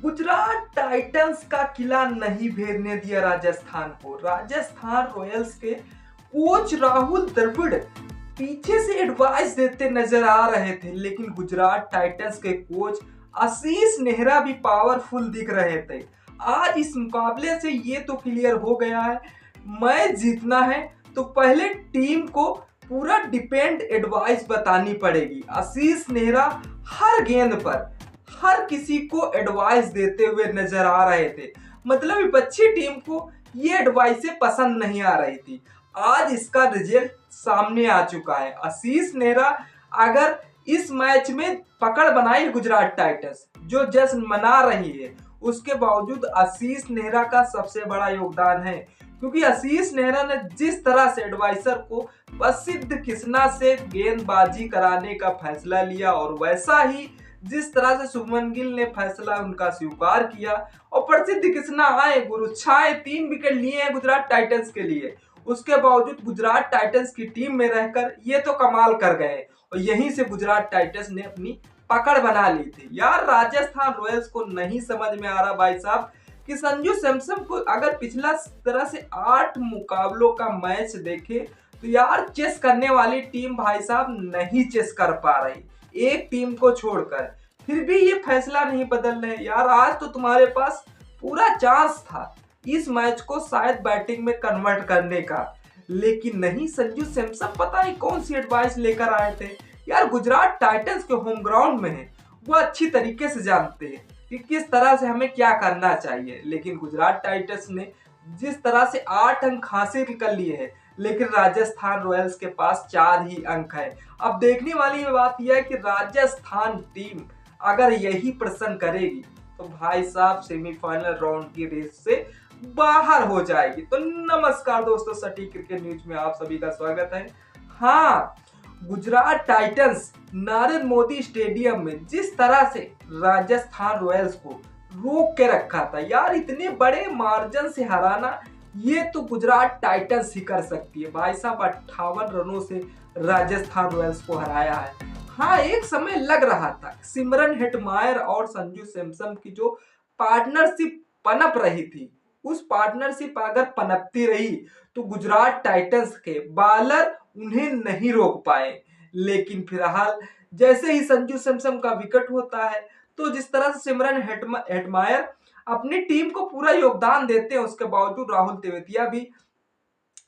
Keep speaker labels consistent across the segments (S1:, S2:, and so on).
S1: Gujarat Titans का किला नहीं भेदने दिया राजस्थान को। राजस्थान रॉयल्स के कोच राहुल द्रविड़ पीछे से एडवाइस देते नजर आ रहे थे, लेकिन गुजरात टाइटंस के कोच आशीष नेहरा भी पावरफुल दिख रहे थे। आज इस मुकाबले से ये तो क्लियर हो गया है, मैच जीतना है तो पहले टीम को पूरा डिपेंड एडवाइस बतानी पड़ेगी। आशीष नेहरा हर गेंद पर हर किसी को एडवाइस देते हुए नजर आ रहे थे। मतलब विपक्षी टीम को ये एडवाइस पसंद नहीं आ रही थी। आज इसका रिजल्ट सामने आ चुका है। आशीष नेहरा अगर इस मैच में पकड़ बनाई गुजरात टाइटंस जो जश्न मना रही है, उसके बावजूद आशीष नेहरा का सबसे बड़ा योगदान है, क्योंकि आशीष नेहरा ने जिस तरह से एडवाइजर को प्रसिद्ध कृष्णा से गेंदबाजी कराने का फैसला लिया और वैसा ही जिस तरह से शुभमन गिल ने फैसला उनका स्वीकार किया और प्रसिद्ध कृष्णा आए गुरुछाए 3 विकेट लिए हैं गुजरात टाइटंस के लिए, उसके बावजूद गुजरात टाइटंस की टीम में रहकर ये तो कमाल कर गए और यहीं से गुजरात टाइटंस ने अपनी पकड़ बना ली थी। यार राजस्थान रॉयल्स को नहीं समझ में आ रहा भाई साहब कि संजू सैमसन को अगर पिछला तरह से 8 मुकाबलों का मैच देखे तो यार चेस करने वाली टीम भाई साहब नहीं चेस कर पा रही एक टीम को छोड़कर, फिर भी ये फैसला नहीं बदल रहे। यार आज तो तुम्हारे पास पूरा चांस था इस मैच को शायद बैटिंग में कन्वर्ट करने का, लेकिन नहीं, संजू सैमसन पता नहीं कौन सी एडवाइस लेकर आए थे। यार गुजरात टाइटंस के होम ग्राउंड में है, वो अच्छी तरीके से जानते हैं कि किस तरह से हमें क्या करना चाहिए, लेकिन गुजरात टाइटंस ने जिस तरह से 8 अंक हासिल कर लिए हैं, लेकिन राजस्थान रॉयल्स के पास 4 ही अंक है। अब देखने वाली बात यह है कि राजस्थान टीम अगर यही प्रदर्शन करेगी तो भाई साहब सेमीफाइनल राउंड की रेस से बाहर हो जाएगी। तो नमस्कार दोस्तों, सटीक क्रिकेट न्यूज में आप सभी का स्वागत है। हाँ, गुजरात टाइटंस नरेंद्र मोदी स्टेडियम में जिस तरह से राजस्थान रॉयल्स को रोक के रखा था, यार इतने बड़े मार्जिन से हराना ये तो गुजरात टाइटंस ही कर सकती है। भाई साहब 58 रनों से राजस्थान रॉयल्स को हराया है। हाँ, एक समय लग रहा था सिमरन हेटमायर और संजू सैमसन की जो पार्टनरशिप पनप रही थी, उस पार्टनरशिप अगर पनपती रही तो गुजरात टाइटंस के बॉलर उन्हें नहीं रोक पाए। लेकिन फिलहाल जैसे ही संजू सैमसन का विकेट होता है तो जिस तरह से सिमरन हेटमायर अपनी टीम को पूरा योगदान देते हैं, उसके बावजूद राहुल तेवतिया भी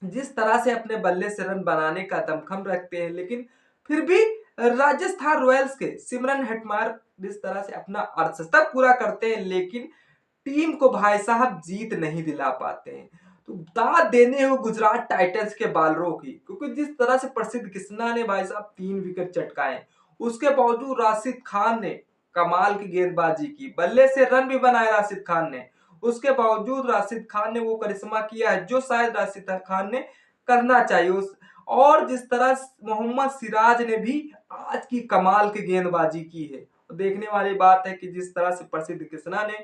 S1: जिस तरह से अपने बल्ले से रन बनाने का दमखम रखते हैं, लेकिन फिर भी राजस्थान रॉयल्स के सिमरन हेटमायर जिस तरह से अपना अर्धशतक पूरा करते हैं, लेकिन टीम को भाई साहब जीत नहीं दिला पाते हैं। तो दाद देने हो गुजरात टाइटंस के बॉलरों की, क्योंकि जिस तरह से प्रसिद्ध कृष्णा ने भाई साहब 3 विकेट चटकाए, उसके बावजूद राशिद खान ने कमाल की गेंदबाजी की, बल्ले से रन भी बनाए राशिद खान ने, उसके बावजूद राशिद खान ने वो करिश्मा किया है जो शायद राशिद खान ने करना चाहिए। उस और जिस तरह मोहम्मद सिराज ने भी आज की कमाल की गेंदबाजी की है। देखने वाली बात है कि जिस तरह से प्रसिद्ध कृष्णा ने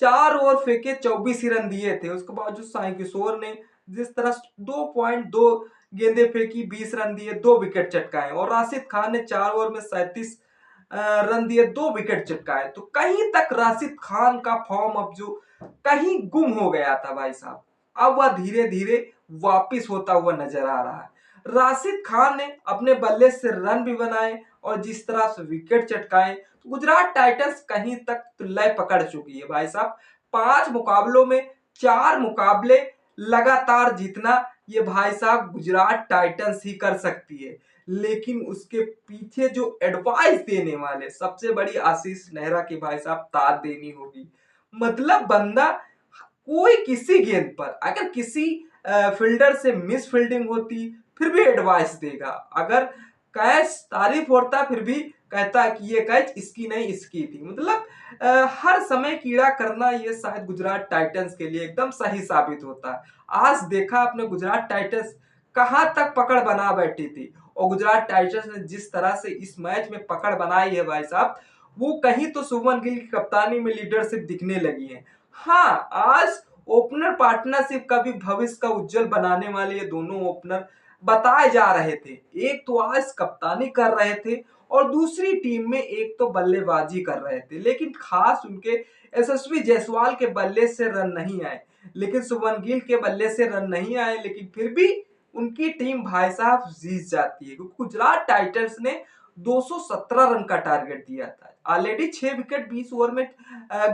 S1: 4 ओवर फेंके 24 ही रन दिए थे, उसके बावजूद साई किशोर ने जिस तरह 2.2 गेंदे फेंकी 20 रन दिए, 2 विकेट चटकाए, और राशिद खान ने 4 ओवर में 37 रन दिए, 2 विकेट चटकाए। तो कहीं तक राशिद खान का फॉर्म अब जो कहीं गुम हो गया था भाई साहब, अब वह धीरे धीरे वापिस होता हुआ नजर आ रहा है। राशिद खान ने अपने बल्ले से रन भी बनाए और जिस तरह से विकेट चटकाए, तो गुजरात टाइटंस कहीं तक लय पकड़ चुकी है भाई साहब। 5 मुकाबलों में 4 मुकाबले लगातार जीतना ये भाई साहब गुजरात टाइटंस ही कर सकती है, लेकिन उसके पीछे जो एडवाइस देने वाले सबसे बड़ी आशीष नेहरा की भाई साहब तार देनी होगी। मतलब बंदा कोई किसी गेंद पर अगर किसी फील्डर से मिस फील्डिंग होती फिर भी एडवाइस देगा, अगर कैच तारीफ होता फिर भी कहता है कि ये कैच इसकी नहीं इसकी थी। मतलब हर समय कीड़ा करना ये शायद गुजरात टाइटंस के लिए एकदम सही साबित होता है। आज देखा आपने गुजरात टाइटंस कहां तक पकड़ बना बैठी थी, और गुजरात टाइटंस ने जिस तरह से इस मैच में पकड़ बनाई है भाई साहब, वो कहीं तो शुभमन गिल की कप्तानी में लीडरशिप दिखने लगी है। हाँ, आज ओपनर पार्टनरशिप का भी भविष्य का उज्जवल बनाने वाले ये दोनों ओपनर बताए जा रहे थे। एक तो आज कप्तानी कर रहे थे और दूसरी टीम में एक तो बल्लेबाजी कर रहे थे, लेकिन खास उनके यशस्वी जायसवाल के बल्ले से रन नहीं आए, लेकिन शुभमन गिल के बल्ले से रन नहीं आए, लेकिन फिर भी उनकी टीम भाई साहब जीत जाती है, क्योंकि गुजरात टाइटंस ने 217 रन का टारगेट दिया था। ऑलरेडी 6 विकेट 20 ओवर में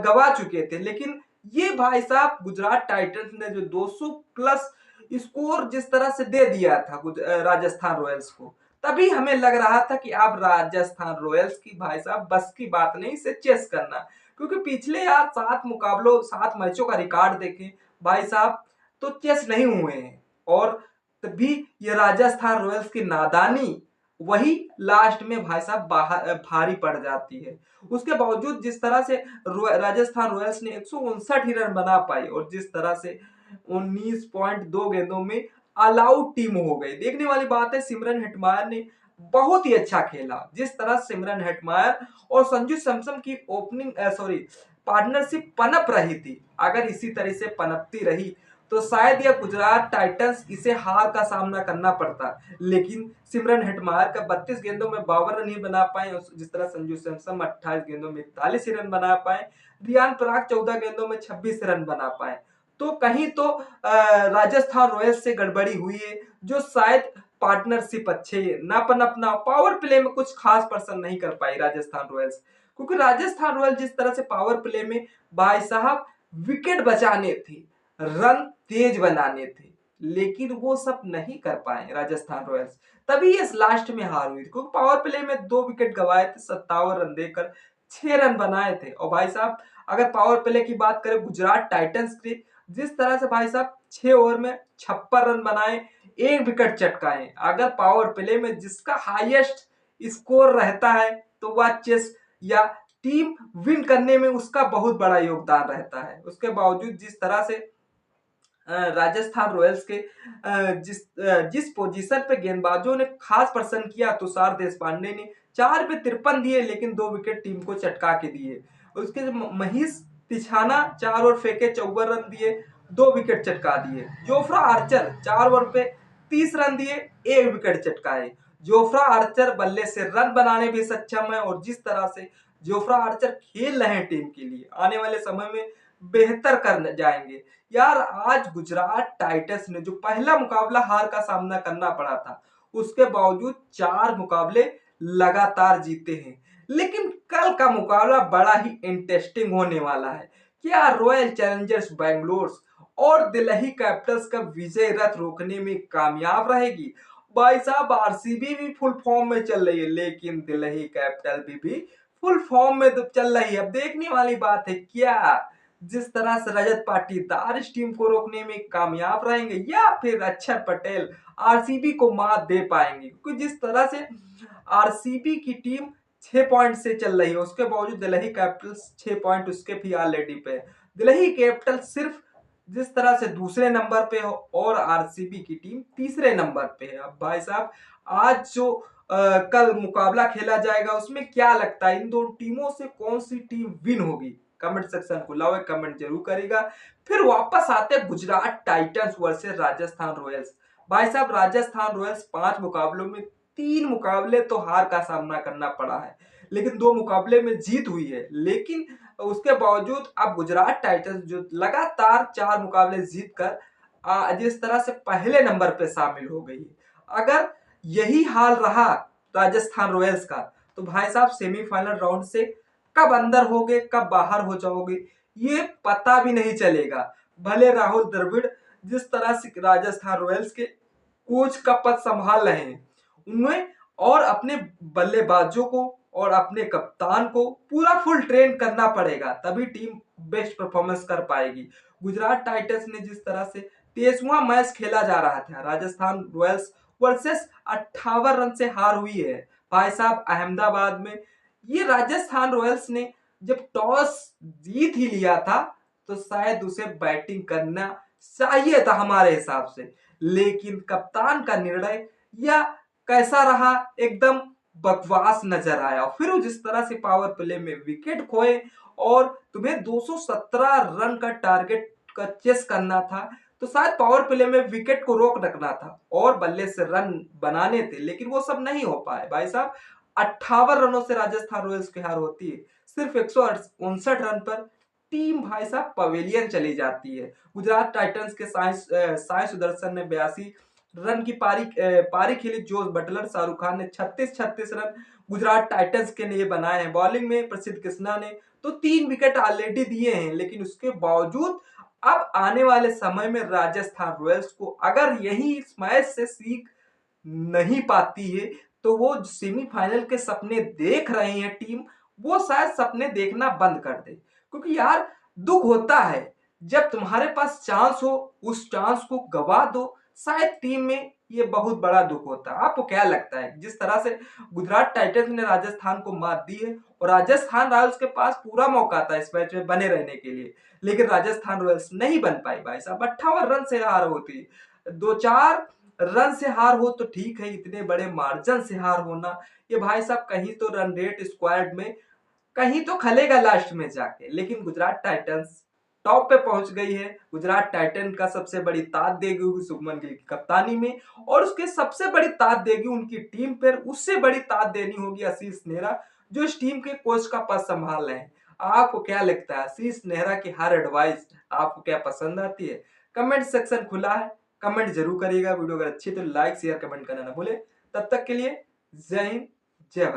S1: गवा चुके थे, लेकिन ये भाई साहब गुजरात टाइटंस ने जो 200 प्लस स्कोर जिस तरह से दे दिया था राजस्थान रॉयल्स को, तभी हमें लग रहा था कि अब राजस्थान रॉयल्स की भाई साहब बस की बात नहीं इसे चेस करना, क्योंकि पिछले यार 7 मैचों का रिकॉर्ड देखें भाई साहब तो चेस नहीं हुए हैं, और तभी ये राजस्थान रॉयल्स की नादानी वही लास्ट में भाई साहब भारी पड़ जाती है। उसके बावजूद जिस तरह से राजस्थान रॉयल्स ने 159 ही रन बना पाई, और जिस तरह से 19.2 गेंदों में ऑल आउट टीम हो गई। देखने वाली बात है, सिमरन हेटमायर ने बहुत ही अच्छा खेला। जिस तरह सिमरन हेटमायर और संजू सैमसन की ओपनिंग पार्टनरशिप पनप रही थी, अगर इसी तरह से पनपती रही तो शायद यह गुजरात टाइटंस इसे हार का सामना करना पड़ता, लेकिन सिमरन हेटमायर का 32 गेंदों में 52 रन ही बना पाए, जिस तरह संजू सैमसन 28 गेंदों में 41 रन बना पाए, रियान पराग 14 गेंदों में 26 रन बना पाए। तो कहीं तो राजस्थान रॉयल्स से गड़बड़ी हुई है, जो शायद पार्टनरशिप अच्छे ना पनपना, पावर प्ले में कुछ खास प्रदर्शन नहीं कर पाई राजस्थान रॉयल्स, क्योंकि राजस्थान रॉयल्स जिस तरह से पावर प्ले में भाई साहब विकेट बचाने थे, रन तेज बनाने थे, लेकिन वो सब नहीं कर पाए राजस्थान रॉयल्स, तभी इस लास्ट में हार हुई थी, क्योंकि पावर प्ले में 2 विकेट गवाए थे, 57 रन देकर 6 रन बनाए थे। और भाई साहब अगर पावर प्ले की बात करें गुजरात टाइटंस की, जिस तरह से भाई साहब 6 ओवर में 56 रन बनाए, 1 विकेट चटकाए, अगर पावर प्ले में जिसका हाईएस्ट स्कोर रहता है तो वह चेस या टीम विन करने में उसका बहुत बड़ा योगदान रहता है। उसके बावजूद जिस तरह से राजस्थान रॉयल्स के जिस पोजीशन पे गेंदबाजों ने खास प्रदर्शन किया, तुषार देशपांडे ने 4 पे 53 दिए, लेकिन 2 विकेट टीम को चटका के दिए। उसके महीश तिछाना 4 ओवर फेंके 54 रन दिए, 2 विकेट चटका दिए। जोफ्रा आर्चर 4 ओवर पे 30 रन दिए, 1 विकेट चटकाए। जोफ्रा आर्चर बल्ले से रन बनाने भी सक्षम है, और जिस तरह से जोफ्रा आर्चर खेल रहे हैं टीम के लिए, आने वाले समय में बेहतर कर जाएंगे। यार आज गुजरात टाइटंस ने जो पहला मुकाबला हार का सामना करना पड़ा था, उसके बावजूद 4 मुकाबले लगातार जीते हैं, लेकिन कल का मुकाबला बड़ा ही इंटरेस्टिंग होने वाला है। क्या रॉयल चैलेंजर्स बैंगलोर और दिल्ली कैपिटल्स का विजय रथ रोकने में कामयाब रहेगी? भाई साहब आरसीबी भी फुल फॉर्म में चल रही है, लेकिन दिल्ली कैपिटल भी फुल फॉर्म में तो चल रही है। अब देखने वाली बात है, क्या जिस तरह से रजत पाटीदार इस टीम को रोकने में कामयाब रहेंगे, या फिर अक्षर पटेल आरसीबी को मात दे पाएंगे, क्योंकि जिस तरह से आरसीबी की टीम 6 पॉइंट से चल रही है, उसके बावजूद दिल्ली कैपिटल्स 6 पॉइंट उसके भी ऑलरेडी पे है। दिल्ली कैपिटल सिर्फ जिस तरह से दूसरे नंबर पे हो, और आरसीबी की टीम तीसरे नंबर पे है। अब भाई साहब आज जो कल मुकाबला खेला जाएगा, उसमें क्या लगता है इन दो टीमों से कौन सी टीम विन होगी? कमेंट सेक्शन खुला हुआ है, कमेंट जरूर करेगा। फिर वापस आते हैं Gujarat Titans versus Rajasthan Royals. भाई साहब राजस्थान रॉयल्स 5 मुकाबलों में 3 मुकाबले तो हार का सामना करना पड़ा है, लेकिन 2 मुकाबले में जीत हुई है। लेकिन उसके बावजूद अब गुजरात टाइटंस जो लगातार 4 मुकाबले जीत कर जिस तरह से पहले नंबर पे शामिल हो गई है, अगर यही हाल रहा राजस्थान रॉयल्स का, तो भाई साहब सेमीफाइनल राउंड से कब अंदर होगे कब बाहर हो जाओगे ये पता भी नहीं चलेगा। भले राहुल द्रविड़ जिस तरह से राजस्थान रॉयल्स के कोच का पद संभाल रहे हैं, उन्हें और अपने बल्लेबाजों को और अपने कप्तान को पूरा फुल ट्रेन करना पड़ेगा, तभी टीम बेस्ट परफॉर्मेंस कर पाएगी। गुजरात टाइटंस ने जिस तरह से 23वां मैच खेला जा रहा था, राजस्थान रॉयल्स वर्सेस 58 रन से हार हुई है भाई साहब अहमदाबाद में। ये राजस्थान रॉयल्स ने जब टॉस जीत ही लिया था, तो शायद उसे बैटिंग करना चाहिए था हमारे हिसाब से, लेकिन कप्तान का निर्णय या कैसा रहा, एकदम बकवास नजर आया। फिर वो जिस तरह से पावर प्ले में विकेट खोए, और तुम्हें 217 रन का टारगेट का चेस करना था, तो शायद पावर प्ले में विकेट को रोक रखना था और बल्ले से रन बनाने थे, लेकिन वो सब नहीं हो पाए। भाई साहब 58 रनों से राजस्थान रॉयल्स की हार होती है। सिर्फ 159 रन पर टीम भाई साहब पवेलियन चली जाती है। गुजरात टाइटंस के साई सुदर्शन ने 82 रन की पारी खेली। जोस बटलर, शाहरुख खान ने 36 रन गुजरात टाइटंस के लिए बनाए हैं। बॉलिंग में प्रसिद्ध कृष्णा ने तो 3 विकेट ऑलरेडी दिए हैं, लेकिन उसके बावजूद अब आने वाले समय में राजस्थान रॉयल्स को अगर यही इस मैच से सीख नहीं पाती है तो वो सेमीफाइनल के सपने देख रहे हैं टीम, वो शायद सपने देखना बंद कर दे। क्योंकि यार दुख होता है जब तुम्हारे पास चांस हो, उस चांस को गवा दो, शायद टीम में ये बहुत बड़ा दुख होता है। आपको क्या लगता है जिस तरह से गुजरात टाइटंस ने राजस्थान को मात दी है और राजस्थान रॉयल्स के पास पूरा मौका था इस मैच में बने रहने के लिए, लेकिन राजस्थान रॉयल्स नहीं बन पाई भाई साहब। 58 रन से हार होती, 2-4 रन से हार हो तो ठीक है, इतने बड़े मार्जिन से हार होना ये भाई साहब कहीं तो रन रेट स्क्वाड में कहीं तो खलेगा लास्ट में जाके। लेकिन गुजरात टाइटंस टॉप पे पहुंच गई है। गुजरात टाइटन का सबसे बड़ी ताकत देगी शुभमन गिल की कप्तानी में, और उसके सबसे बड़ी ताकत देगी उनकी टीम पर। उससे बड़ी ताकत देनी होगी आशीष नेहरा, जो इस टीम के कोच का पद संभाल रहे हैं। आपको क्या लगता है आशीष नेहरा की हर एडवाइस आपको क्या पसंद आती है? कमेंट सेक्शन खुला है, कमेंट जरूर करिएगा। वीडियो अगर अच्छी तो लाइक शेयर कमेंट करना ना भूले। तब तक के लिए जय हिंद, जय भारत।